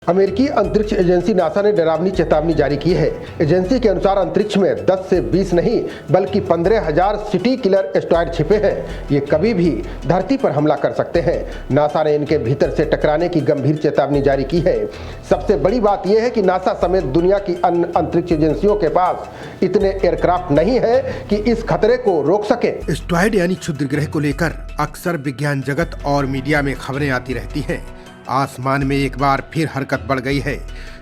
अमेरिकी अंतरिक्ष agency NASA ने डरावनी चेतावनी जारी की है। एजेंसी के अनुसार अंतरिक्ष में 10 से 20 नहीं बल्कि 15,000 सिटी किलर एस्टेरॉयड छिपे हैं। ये कभी भी धरती पर हमला कर सकते हैं। नासा ने इनके भीतर से टकराने की गंभीर चेतावनी जारी की है। सबसे बड़ी बात यह है कि नासा समेत दुनिया की अन्य अंतरिक्ष एजेंसियों के पास इतने एयरक्राफ्ट नहीं है कि इस खतरे को रोक सके। एस्टेरॉयड यानी क्षुद्र ग्रह को लेकर अक्सर विज्ञान जगत और मीडिया में खबरें आती रहती हैं। आसमान में एक बार फिर हरकत बढ़ गई है।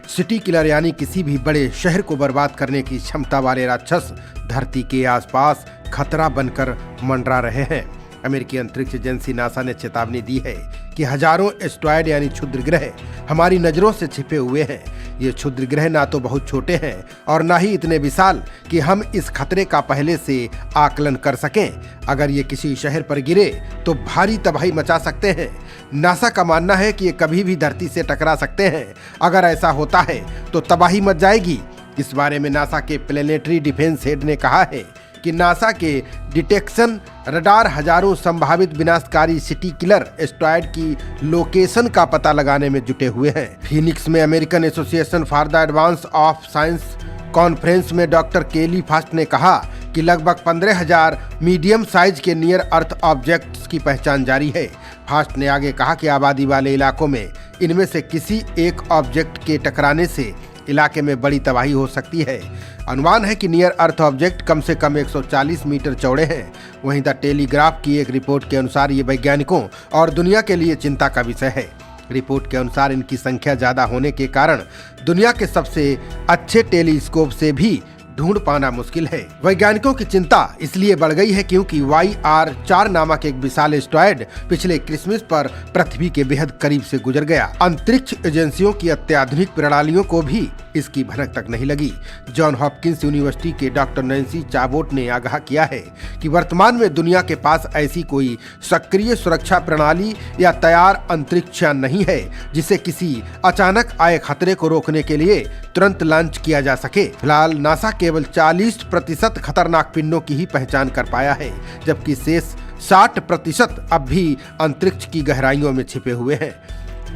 सिटी किलर यानी किसी भी बड़े शहर को बर्बाद करने की क्षमता वाले राक्षस धरती के आसपास खतरा बनकर मंडरा रहे हैं। अमेरिकी अंतरिक्ष एजेंसी नासा ने चेतावनी दी है कि हजारों एस्टेरॉयड यानी क्षुद्र ग्रह हमारी नजरों से छिपे हुए हैं। ये क्षुद्र ग्रह ना तो बहुत छोटे हैं और ना ही इतने विशाल कि हम इस खतरे का पहले से आकलन कर सकें। अगर ये किसी शहर पर गिरे तो भारी तबाही मचा सकते हैं। नासा का मानना है कि ये कभी भी धरती से टकरा सकते हैं। अगर ऐसा होता है तो तबाही मच जाएगी। इस बारे में नासा के प्लेनेटरी डिफेंस हेड ने कहा है कि नासा के डिटेक्शन रडार हजारों संभावित विनाशकारी सिटी किलर एस्टेरॉयड की लोकेशन का पता लगाने में जुटे हुए हैं। फीनिक्स में American association for the advance of science conference में डॉक्टर केली फास्ट ने कहा कि लगभग 15,000 मीडियम साइज के नियर अर्थ ऑब्जेक्ट्स की पहचान जारी है। फास्ट ने आगे कहा कि आबादी वाले इलाकों में इनमें से किसी एक ऑब्जेक्ट के टकराने से इलाके में बड़ी तबाही हो सकती है। अनुमान है कि नियर अर्थ ऑब्जेक्ट कम से कम 140 मीटर चौड़े हैं। वहीं द टेलीग्राफ की एक रिपोर्ट के अनुसार ये वैज्ञानिकों और दुनिया के लिए चिंता का विषय है। रिपोर्ट के अनुसार इनकी संख्या ज्यादा होने के कारण दुनिया के सबसे अच्छे टेलीस्कोप से भी ढूंढ पाना मुश्किल है। वैज्ञानिकों की चिंता इसलिए बढ़ गई है क्योंकि YR4 नामक एक विशाल एस्टेरॉयड पिछले क्रिसमस पर पृथ्वी के बेहद करीब से गुजर गया। अंतरिक्ष एजेंसियों की अत्याधुनिक प्रणालियों को भी इसकी भनक तक नहीं लगी। जॉन हॉपकिंस यूनिवर्सिटी के डॉक्टर नैन्सी चाबोट ने आगाह किया है कि वर्तमान में दुनिया के पास ऐसी कोई सक्रिय सुरक्षा प्रणाली या तैयार अंतरिक्ष यान नहीं है जिसे किसी अचानक आए खतरे को रोकने के लिए तुरंत लॉन्च किया जा सके। फिलहाल नासा केवल 40% खतरनाक पिंडों की ही पहचान कर पाया है, जबकि शेष 60% अब भी अंतरिक्ष की गहराइयों में छिपे हुए हैं।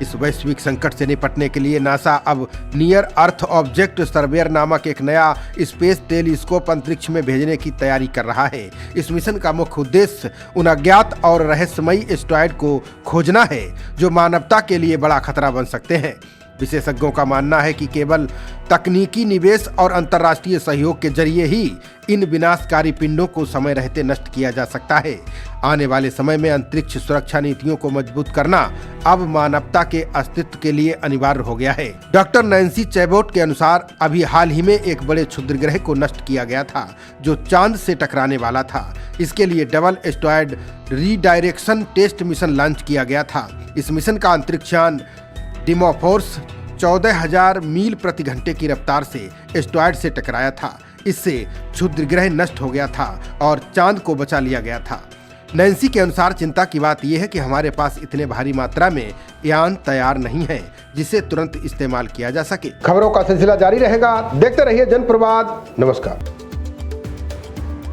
इस वैश्विक संकट से निपटने के लिए नासा अब नियर अर्थ ऑब्जेक्ट सर्वेयर नामक एक नया स्पेस टेलीस्कोप अंतरिक्ष में भेजने की तैयारी कर रहा है। इस मिशन का मुख्य उद्देश्य उन अज्ञात और रहस्यमयी एस्टेरॉयड को खोजना है जो मानवता के लिए बड़ा खतरा बन सकते हैं। विशेषज्ञों का मानना है कि केवल तकनीकी निवेश और अंतर्राष्ट्रीय सहयोग के जरिए ही इन विनाशकारी पिंडों को समय रहते नष्ट किया जा सकता है। आने वाले समय में अंतरिक्ष सुरक्षा नीतियों को मजबूत करना अब मानवता के अस्तित्व के लिए अनिवार्य हो गया है। डॉक्टर नैन्सी चैबोट के अनुसार अभी हाल ही में एक बड़े क्षुद्र ग्रह को नष्ट किया गया था जो चांद से टकराने वाला था। इसके लिए double asteroid redirection test mission launch किया गया था। इस मिशन का अंतरिक्षयान डिमोफोर्स 14,000 मील प्रति घंटे की रफ्तार से एस्टेरॉयड से टकराया था। इससे क्षुद्र ग्रह नष्ट हो गया था और चांद को बचा लिया गया था। नैन्सी के अनुसार चिंता की बात यह है कि हमारे पास इतने भारी मात्रा में यान तैयार नहीं है जिसे तुरंत इस्तेमाल किया जा सके। खबरों का सिलसिला जारी रहेगा। देखते रहिए जनप्रवाद। नमस्कार।